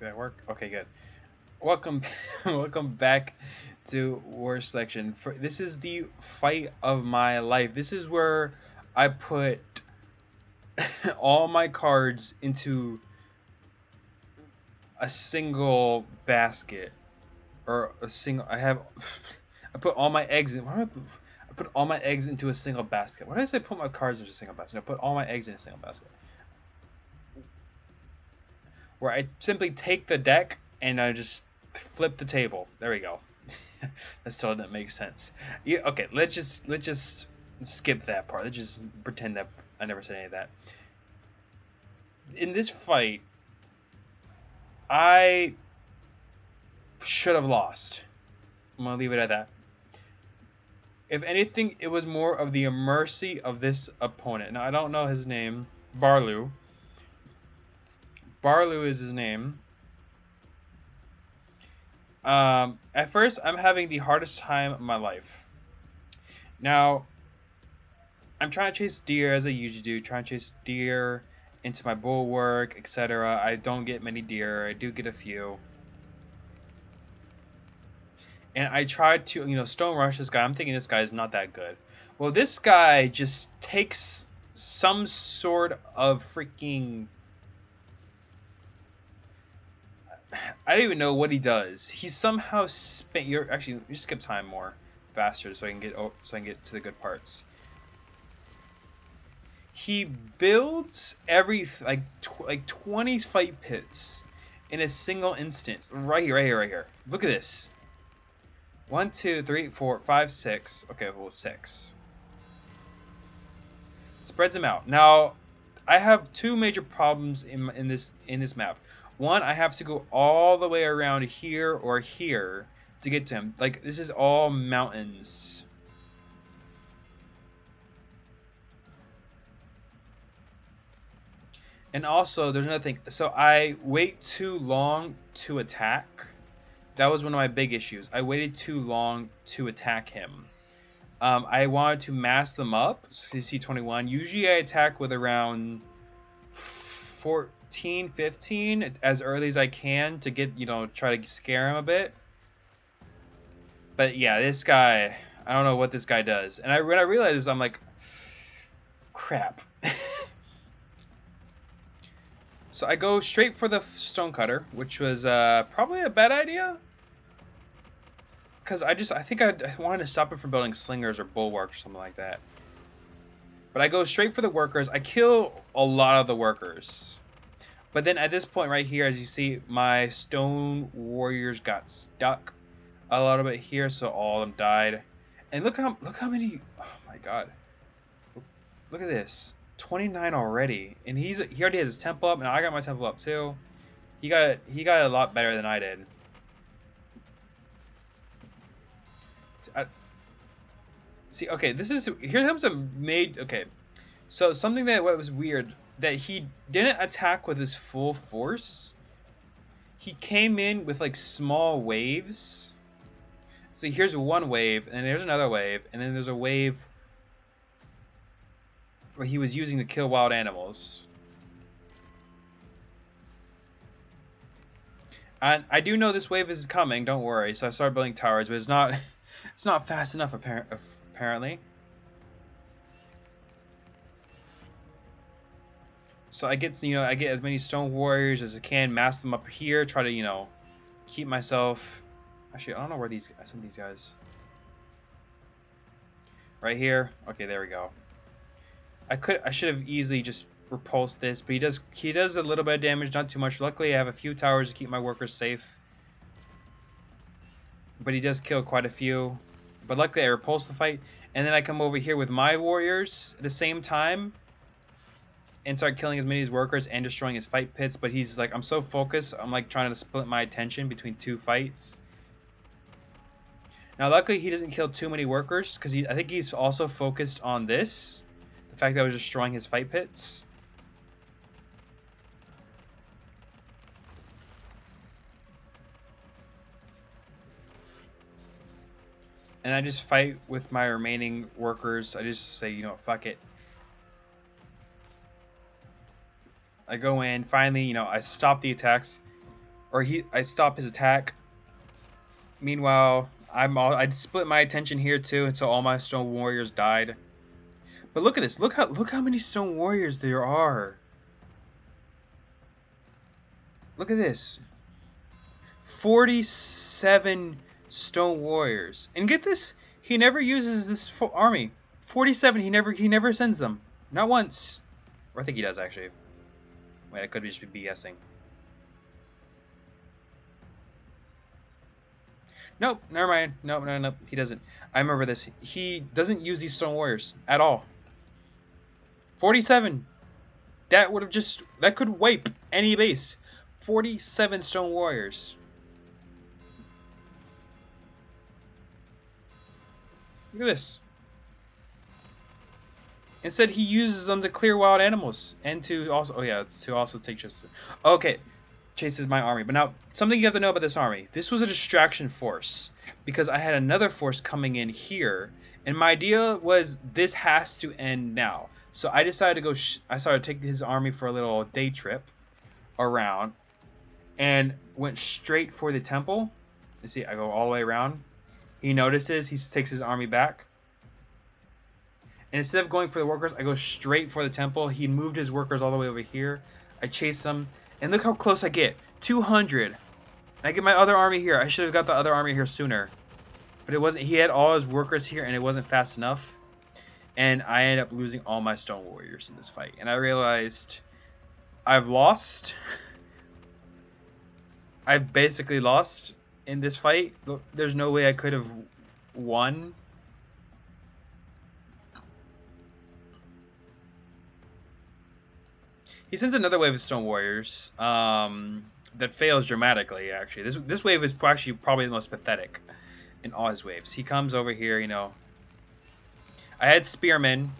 Did that work? Okay, good. Welcome, welcome back to War Selection. This is the fight of my life. This is where I put all my cards into a single basket, or a single. I put all my eggs in. Why do I put all my eggs into a single basket? Why did I say put my cards into a single basket? I put all my eggs in a single basket. Where I simply take the deck and I just flip the table. There we go. That still doesn't make sense. Yeah, okay, let's just skip that part. Let's just pretend that I never said any of that. In this fight, I should have lost. I'm gonna leave it at that. If anything, it was more of the mercy of this opponent. Now I don't know his name. Barlu. Barlu is his name. At first, I'm having the hardest time of my life. Now, I'm trying to chase deer as I usually do, trying to chase deer into my bulwark, etc. I don't get many deer, I do get a few. And I tried to, stone rush this guy. I'm thinking this guy is not that good. Well, this guy just takes some sort of freaking... I don't even know what he does. He somehow spent... Actually, you skip time more faster so I can get to the good parts. He builds like 20 fight pits in a single instance. Right here. Look at this. 1, 2, 3, 4, 5, 6. Okay, well, 6. Spreads them out. Now, I have two major problems in this map. One, I have to go all the way around here or here to get to him. Like, this is all mountains. And also, there's another thing. So I wait too long to attack. That was one of my big issues. I waited too long to attack him. I wanted to mass them up. CC21. Usually I attack with around 14, 15 as early as I can to get, try to scare him a bit. But yeah, this guy, I don't know what this guy does. And when I realized this, I'm like, crap. So I go straight for the stonecutter, which was probably a bad idea. Because I think I wanted to stop it from building slingers or bulwarks or something like that. But I go straight for the workers. I kill a lot of the workers. But then at this point right here, as you see, my stone warriors got stuck a little bit here, so all of them died. And look how many... Oh my god. Look at this. 29 already. And he already has his temple up, and I got my temple up too. He got it a lot better than I did. See, okay, here comes okay. So something that was weird, that he didn't attack with his full force. He came in with like small waves. See, here's one wave, and there's another wave, and then there's a wave where he was using to kill wild animals. And I do know this wave is coming, don't worry. So I started building towers, but it's not fast enough apparently. So I get as many stone warriors as I can, mass them up here, try to keep myself. Actually, I don't know where some of these guys. Right here. Okay, there we go. I should have easily just repulsed this, but he does a little bit of damage, not too much. Luckily, I have a few towers to keep my workers safe. But he does kill quite a few. But luckily, I repulse the fight, and then I come over here with my warriors at the same time and start killing as many of his workers and destroying his fight pits. But he's like, I'm so focused, I'm like trying to split my attention between two fights. Now, luckily, he doesn't kill too many workers, because I think he's also focused on this. The fact that I was destroying his fight pits. And I just fight with my remaining workers. I just say, fuck it. I go in, finally, I stop the attacks. or I stop his attack. Meanwhile, I split my attention here too, until all my stone warriors died. But look at this. Look how many stone warriors there are. Look at this. 47 stone warriors. And get this, he never uses this army. 47, he never sends them. Not once. Or I think he does actually. Wait, I could just be BSing. Nope, never mind. Nope, he doesn't. I remember this. He doesn't use these stone warriors at all. 47. That could wipe any base. 47 stone warriors. Look at this. Instead, he uses them to clear wild animals and to also take chases. Okay, chases my army. But now, something you have to know about this army. This was a distraction force because I had another force coming in here, and my idea was this has to end now. So I decided to go. I started taking his army for a little day trip around, and went straight for the temple. You see, I go all the way around. He notices. He takes his army back. And instead of going for the workers, I go straight for the temple. He moved his workers all the way over here. I chase them. And look how close I get. 200. I get my other army here. I should have got the other army here sooner. But it wasn't. He had all his workers here, and it wasn't fast enough. And I ended up losing all my stone warriors in this fight. And I realized I've lost. I've basically lost in this fight. There's no way I could have won. He sends another wave of stone warriors that fails dramatically, actually. This wave is actually probably the most pathetic in all his waves. He comes over here, you know. I had spearmen.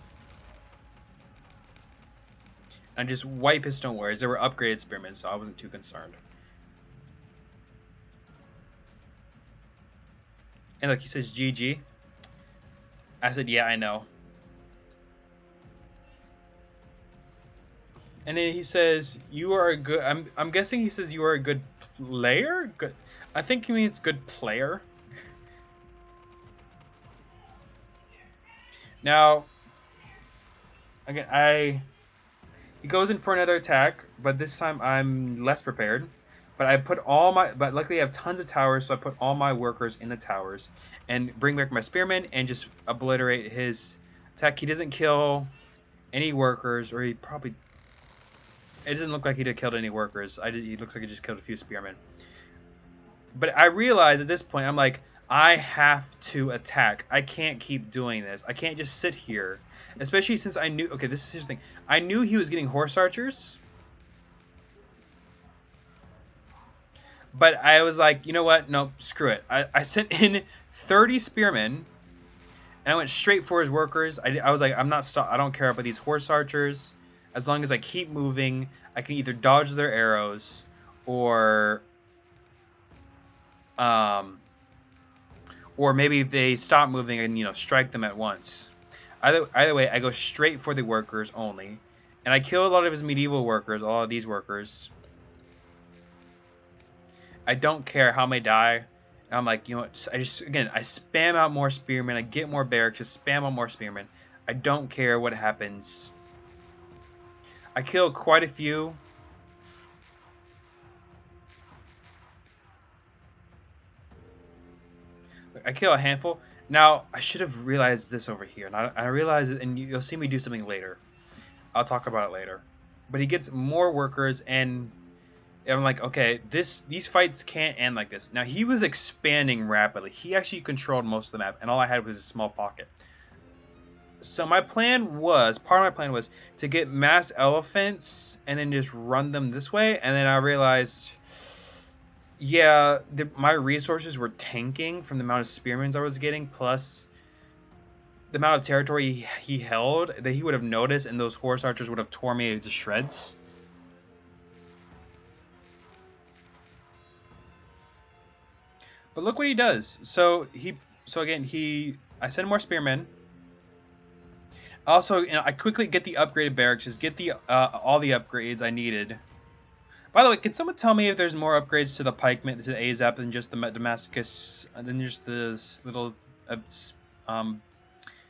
And just wipe his stone warriors. They were upgraded spearmen, so I wasn't too concerned. And look, he says GG. I said, yeah, I know. And then he says, you are a good... I'm guessing he says you are a good player? Good. I think he means good player. Now, again, he goes in for another attack, but this time I'm less prepared. But I put but luckily I have tons of towers, so I put all my workers in the towers and bring back my spearmen and just obliterate his attack. He doesn't kill any workers, or he probably... It doesn't look like he killed any workers. He looks like he just killed a few spearmen. But I realize at this point, I'm like, I have to attack. I can't keep doing this. I can't just sit here. Especially since I knew... Okay, this is his thing. I knew he was getting horse archers. But I was like, you know what? No, screw it. I sent in 30 spearmen. And I went straight for his workers. I was like, I don't care about these horse archers. As long as I keep moving, I can either dodge their arrows or maybe they stop moving and, you know, strike them at once. Either way, I go straight for the workers only. And I kill a lot of his medieval workers, all of these workers. I don't care how many die. And I'm like, you know what, I spam out more spearmen. I get more barracks, just spam out more spearmen. I don't care what happens. I killed quite a few. I kill a handful. Now, I should have realized this over here. And I realized it, and you'll see me do something later. I'll talk about it later. But he gets more workers, and I'm like, okay, these fights can't end like this. Now, he was expanding rapidly. He actually controlled most of the map, and all I had was a small pocket. So part of my plan was to get mass elephants and then just run them this way. And then I realized, yeah, my resources were tanking from the amount of spearmen I was getting, plus the amount of territory he held that he would have noticed, and those horse archers would have torn me to shreds. But look what he does. So again, I send more spearmen. Also, you know, I quickly get the upgraded barracks, just get all the upgrades I needed. By the way, can someone tell me if there's more upgrades to the pikeman, to the Azap, than just the Damascus, than just this little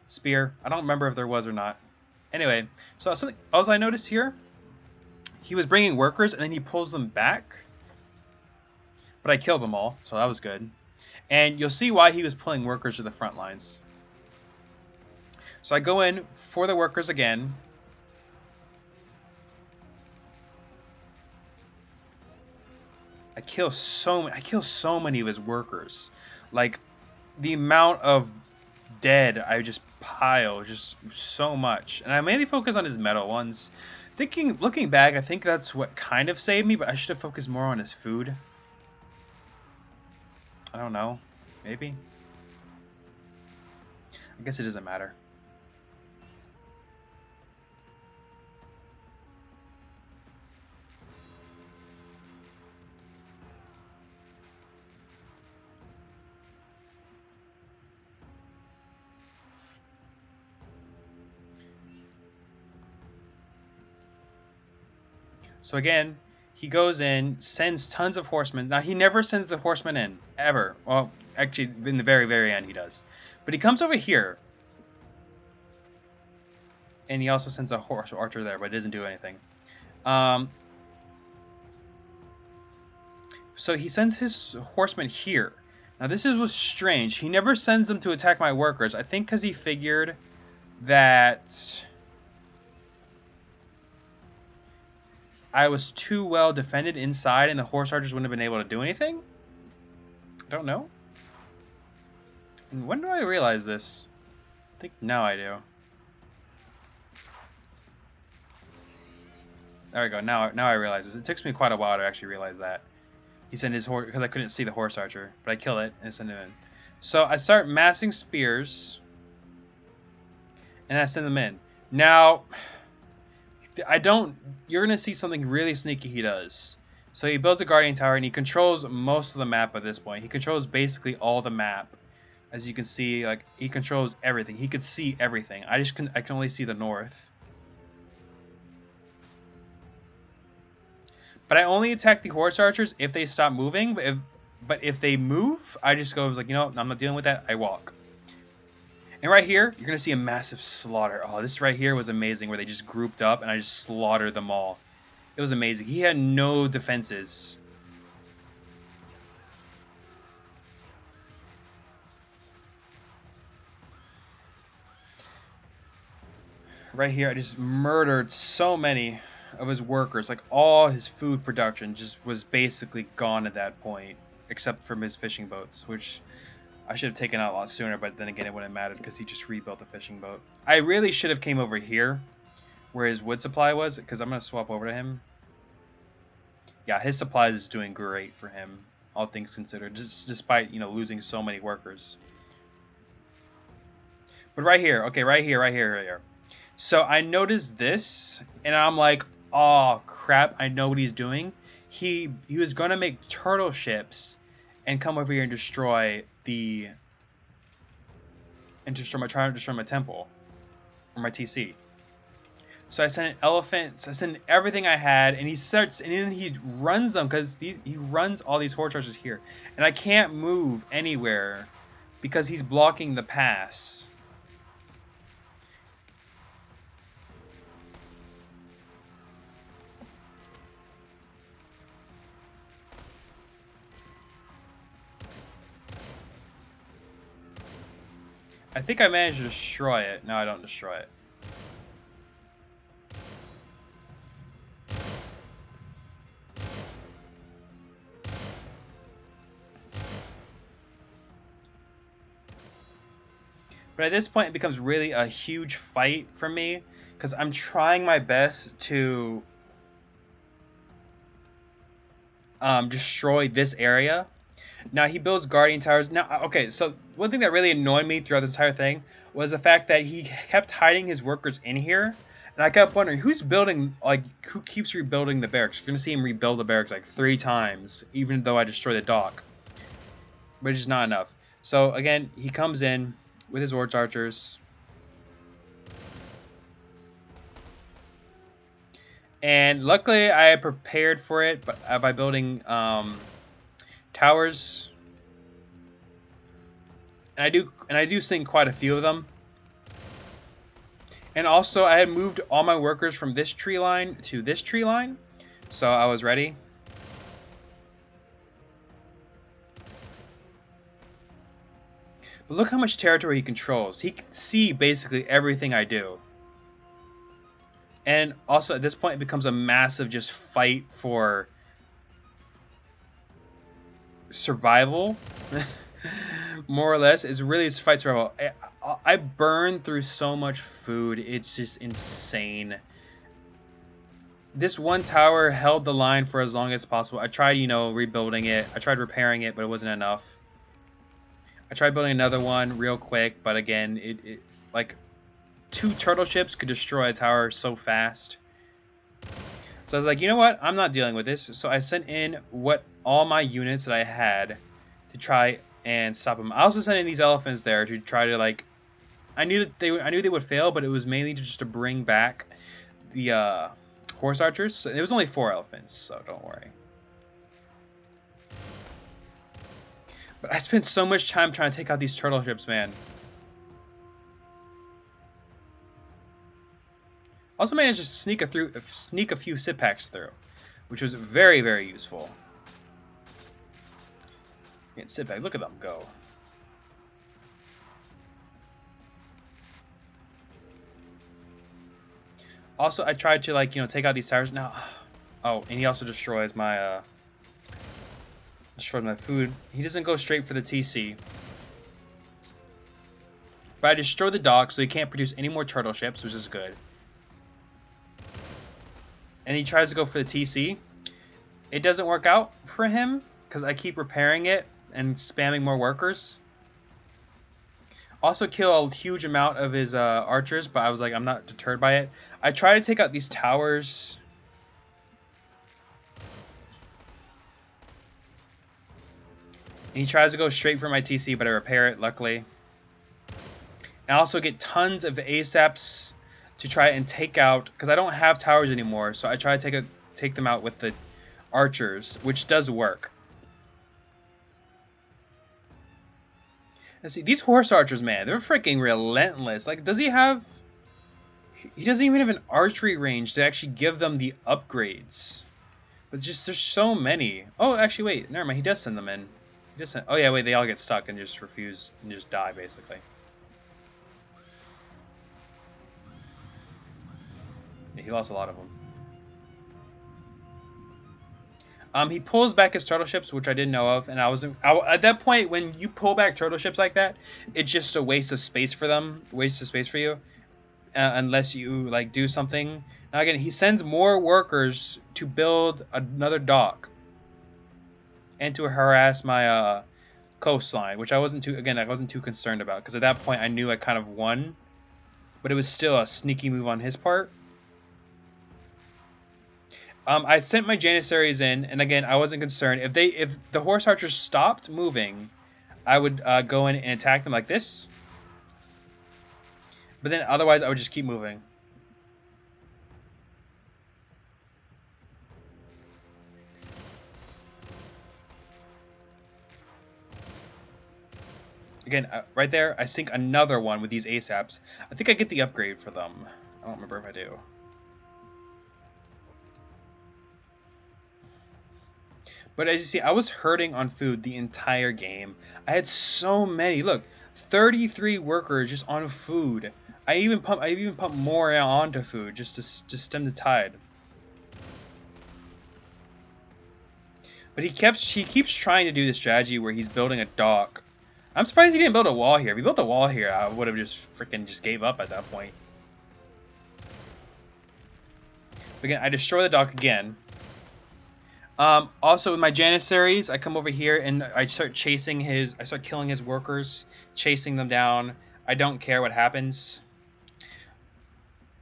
spear? I don't remember if there was or not. Anyway, so something else I noticed here, he was bringing workers and then he pulls them back. But I killed them all, so that was good. And you'll see why he was pulling workers to the front lines. So I go in for the workers again. I kill so many of his workers. Like, the amount of dead I just pile, just so much. And I mainly focus on his metal ones. Looking back, I think that's what kind of saved me, but I should have focused more on his food. I don't know. Maybe. I guess it doesn't matter. So again, he goes in, sends tons of horsemen. Now, he never sends the horsemen in, ever. Well, actually, in the very, very end, he does. But he comes over here. And he also sends a horse archer there, but it doesn't do anything. So he sends his horsemen here. Now, this was strange. He never sends them to attack my workers. I think because he figured that I was too well defended inside and the horse archers wouldn't have been able to do anything? I don't know. And when do I realize this? I think now I do. There we go. Now I realize this. It took me quite a while to actually realize that. He sent his horse, because I couldn't see the horse archer. But I kill it and send him in. So I start massing spears. And I send them in. Now, you're going to see something really sneaky he does. So he builds a guardian tower and he controls most of the map at this point. He controls basically all the map. As you can see, like, he controls everything. He could see everything. I can only see the north. But I only attack the horse archers if they stop moving. But if they move, I just go, like, you know, I'm not dealing with that. I walk. And right here, you're going to see a massive slaughter. Oh, this right here was amazing, where they just grouped up and I just slaughtered them all. It was amazing. He had no defenses. Right here, I just murdered so many of his workers. Like, all his food production just was basically gone at that point, except from his fishing boats, which I should have taken out a lot sooner, but then again, it wouldn't have mattered because he just rebuilt the fishing boat. I really should have came over here, where his wood supply was, because I'm going to swap over to him. Yeah, his supplies is doing great for him, all things considered, just despite, you know, losing so many workers. But right here, okay, right here. So I noticed this, and I'm like, oh crap, I know what he's doing. He was gonna make turtle ships and come over here and try to destroy my temple or my TC. So I sent elephants, I sent everything I had, and then he runs them because he runs all these horse archers here, and I can't move anywhere because he's blocking the pass. I think I managed to destroy it. No, I don't destroy it. But at this point, it becomes really a huge fight for me because I'm trying my best to destroy this area. Now, he builds guardian towers. Now, okay, so one thing that really annoyed me throughout this entire thing was the fact that he kept hiding his workers in here. And I kept wondering, who keeps rebuilding the barracks? You're going to see him rebuild the barracks like 3 times, even though I destroy the dock. Which is not enough. So, again, he comes in with his horse archers. And luckily, I prepared for it, but by building towers, and I do sink quite a few of them. And also, I had moved all my workers from this tree line to this tree line, so I was ready. But look how much territory he controls. He can see basically everything I do. And also, at this point, it becomes a massive just fight for survival. More or less, it's really just fight survival. I burn through so much food. It's just insane. This one tower held the line for as long as possible. I tried, you know, rebuilding it. I tried repairing it, but it wasn't enough. I tried building another one real quick, but again, it like 2 turtle ships could destroy a tower so fast. So I was like, you know what? I'm not dealing with this. So I sent in all my units that I had to try and stop them. I also sent in these elephants there to try to like. I knew they would fail, but it was mainly just to bring back the horse archers. So it was only 4 elephants, so don't worry. But I spent so much time trying to take out these turtle ships, man. Also managed to sneak a few sit packs through, which was very, very useful. Yeah, sit back, look at them go. Also, I tried to like, you know, take out these towers. Now, oh, and he also destroys my destroyed my food. He doesn't go straight for the TC. But I destroyed the dock, so he can't produce any more turtle ships, which is good. And he tries to go for the TC. It doesn't work out for him, because I keep repairing it and spamming more workers. Also kill a huge amount of his archers, but I was like, I'm not deterred by it. I try to take out these towers. And he tries to go straight for my TC, but I repair it, luckily. I also get tons of ASAPs to try and take out, because I don't have towers anymore, so I try to take them out with the archers, which does work. Let's see, these horse archers, man, they're freaking relentless. Like, does he have... He doesn't even have an archery range to actually give them the upgrades. But just, there's so many. Oh, actually, wait, never mind, he does send them in. He does send, oh yeah, wait, they all get stuck and just refuse, and just die, basically. Yeah, he lost a lot of them. He pulls back his turtle ships, which I didn't know of, and at that point, when you pull back turtle ships like that, it's just a waste of space for them, waste of space for you, unless you like do something. Now again, he sends more workers to build another dock, and to harass my coastline, which I wasn't too concerned about, because at that point I knew I kind of won, but it was still a sneaky move on his part. I sent my Janissaries in, and again, I wasn't concerned. If the horse archers stopped moving, I would go in and attack them like this. But then otherwise, I would just keep moving. Again, right there, I sink another one with these ASAPs. I think I get the upgrade for them. I don't remember if I do. But as you see, I was hurting on food the entire game. I had so many. Look, 33 workers just on food. I even pump more onto food just to stem the tide. But he keeps trying to do the strategy where he's building a dock. I'm surprised he didn't build a wall here. If he built a wall here, I would have just freaking just gave up at that point. But again, I destroy the dock again. Also with my Janissaries, I come over here and I start killing his workers, chasing them down. I don't care what happens.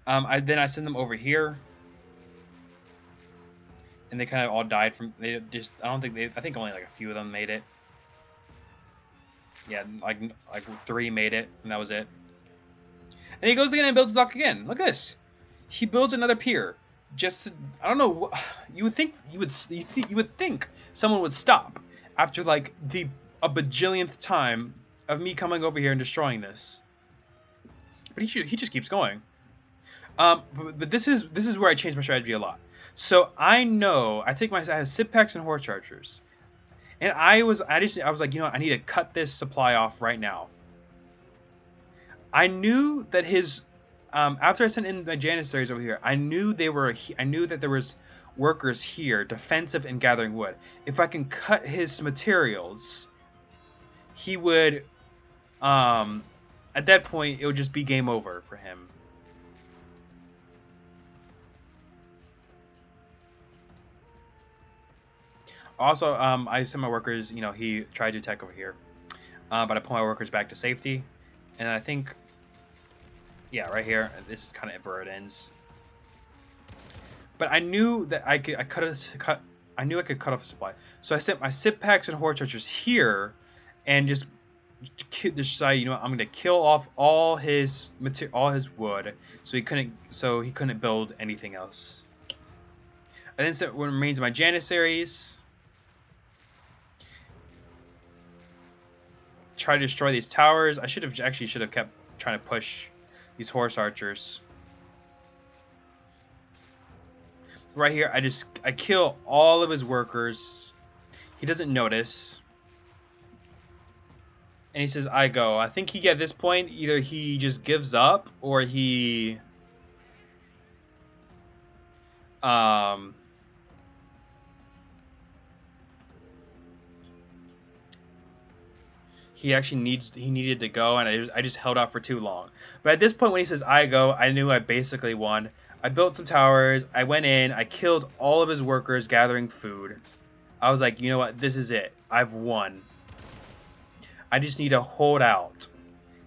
Then I send them over here. And they kind of all died from, I think only like a few of them made it. Yeah, like 3 made it, and that was it. And he goes again and builds a dock again. Look at this. He builds another pier. just to, I don't know. You would think you would think someone would stop after like a bajillionth time of me coming over here and destroying this. But he just keeps going. But this is where I changed my strategy a lot. So I know I have sip packs and horse chargers, and I was like, I need to cut this supply off right now. I knew that his after I sent in my Janissaries over here, I knew that there was workers here, defensive and gathering wood. If I can cut his materials, he would at that point it would just be game over for him. Also, I sent my workers, he tried to attack over here. But I pull my workers back to safety. And I think, yeah, right here, this is kind of where it ends. But I knew that I could cut off a supply. So I sent my sip packs and horse chargers here, and just decided, I'm going to kill off all his wood, so he couldn't build anything else. I then sent what remains of my Janissaries. Try to destroy these towers. I should have kept trying to push these horse archers. Right here, I kill all of his workers. He doesn't notice. And he says, I go. I think at this point, either he just gives up or he he needed to go, and I just held out for too long. But at this point, when he says I go, I knew I basically won. I built some towers. I went in. I killed all of his workers gathering food. I was like, you know what? This is it. I've won. I just need to hold out.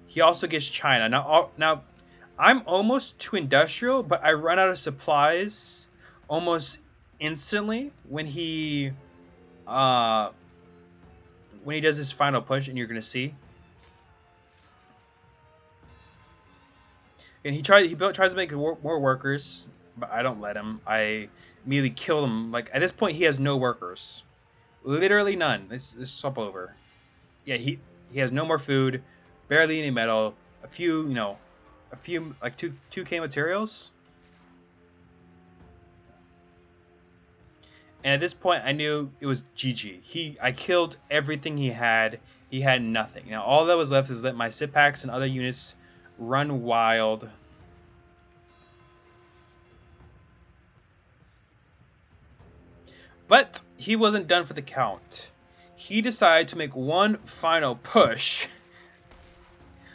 He also gets China. Now, I'm almost to industrial, but I run out of supplies almost instantly when he does his final push, and you're gonna see. And he tries to make more workers, but I don't let him. I immediately kill him. Like at this point, he has no workers, literally none. This swap over. Yeah, he has no more food, barely any metal. A few like 2K materials. And at this point, I knew it was GG. I killed everything he had. He had nothing. Now all that was left is let my sip packs and other units run wild. But he wasn't done for the count. He decided to make one final push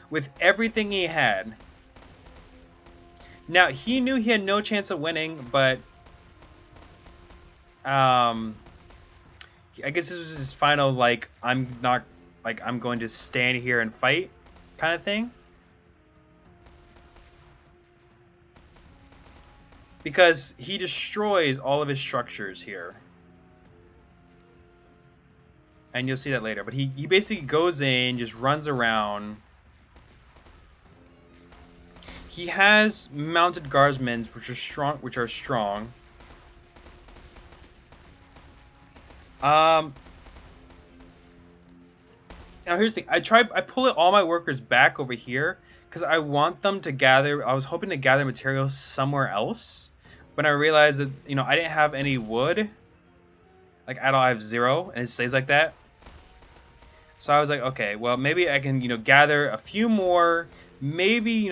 with everything he had. Now he knew he had no chance of winning, but I guess this was his final, like, I'm going to stand here and fight kind of thing. Because he destroys all of his structures here. And you'll see that later. But he basically goes in, just runs around. He has mounted guardsmen, which are strong. Now here's the thing. I pull all my workers back over here because I want them to gather. I was hoping to gather materials somewhere else, but I realized that I didn't have any wood. Like at all, I have 0, and it stays like that. So I was like, okay, well maybe I can gather a few more. Maybe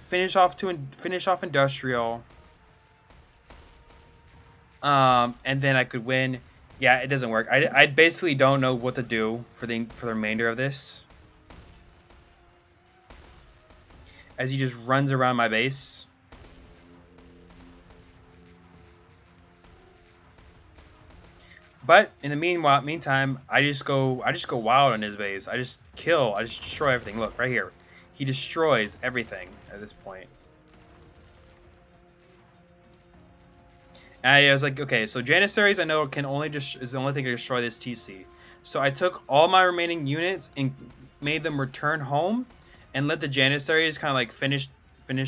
finish off industrial. And then I could win. Yeah, it doesn't work. I basically don't know what to do for the remainder of this. As he just runs around my base. But in the meantime, I just go wild on his base. I just destroy everything. Look, right here. He destroys everything at this point. And I was like, okay, so Janissaries I know is the only thing to destroy this TC. So I took all my remaining units and made them return home, and let the Janissaries kind of like finish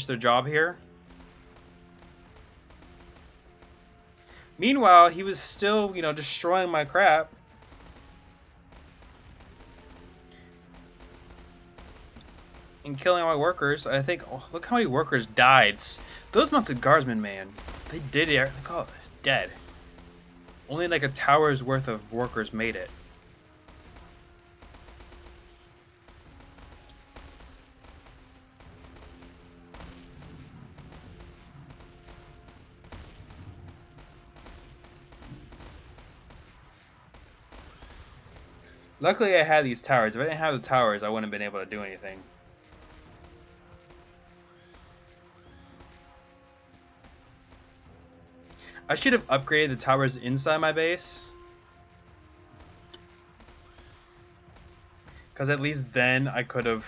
their job here. Meanwhile, he was still, you know, destroying my crap. And killing all my workers. I think, oh, look how many workers died. Those mounted guardsmen, man. They did it. Look, oh, dead. Only like a tower's worth of workers made it. Luckily, I had these towers. If I didn't have the towers, I wouldn't have been able to do anything. I should have upgraded the towers inside my base. Because at least then I could have...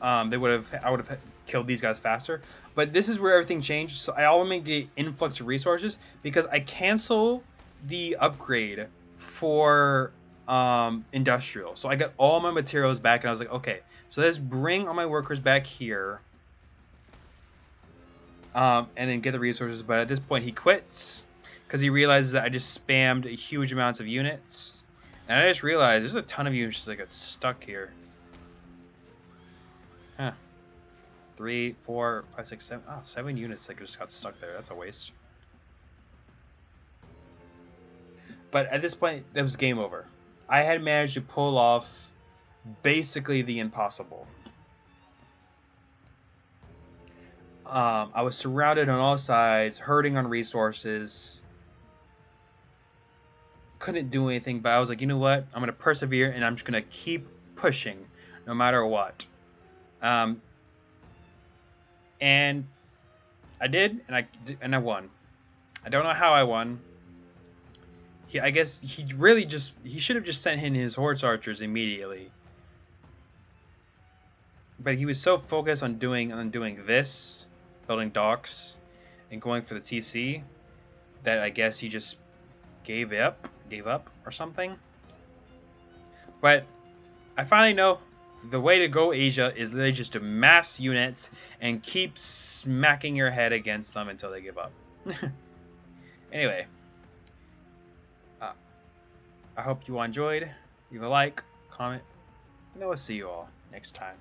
I would have killed these guys faster. But this is where everything changed. So I want to get influx of resources because I cancel the upgrade for industrial. So I got all my materials back, and I was like, okay, so let's bring all my workers back here, and then get the resources. But at this point, he quits because he realizes that I just spammed huge amounts of units, and I just realized there's a ton of units that got stuck here. Huh. 3, 4, 5, 6, 7. Oh, 7 units that just got stuck there. That's a waste. But at this point, it was game over. I had managed to pull off basically the impossible. I was surrounded on all sides, hurting on resources. Couldn't do anything, but I was like, you know what? I'm going to persevere, and I'm just going to keep pushing no matter what. And I did, and I won. I don't know how I won. I guess he should have just sent in his horse archers immediately. But he was so focused on doing this, building docks, and going for the TC, that I guess he just gave up or something. But I finally know the way to go Asia is literally just to mass units and keep smacking your head against them until they give up. Anyway, I hope you all enjoyed. Leave a like, comment, and I will see you all next time.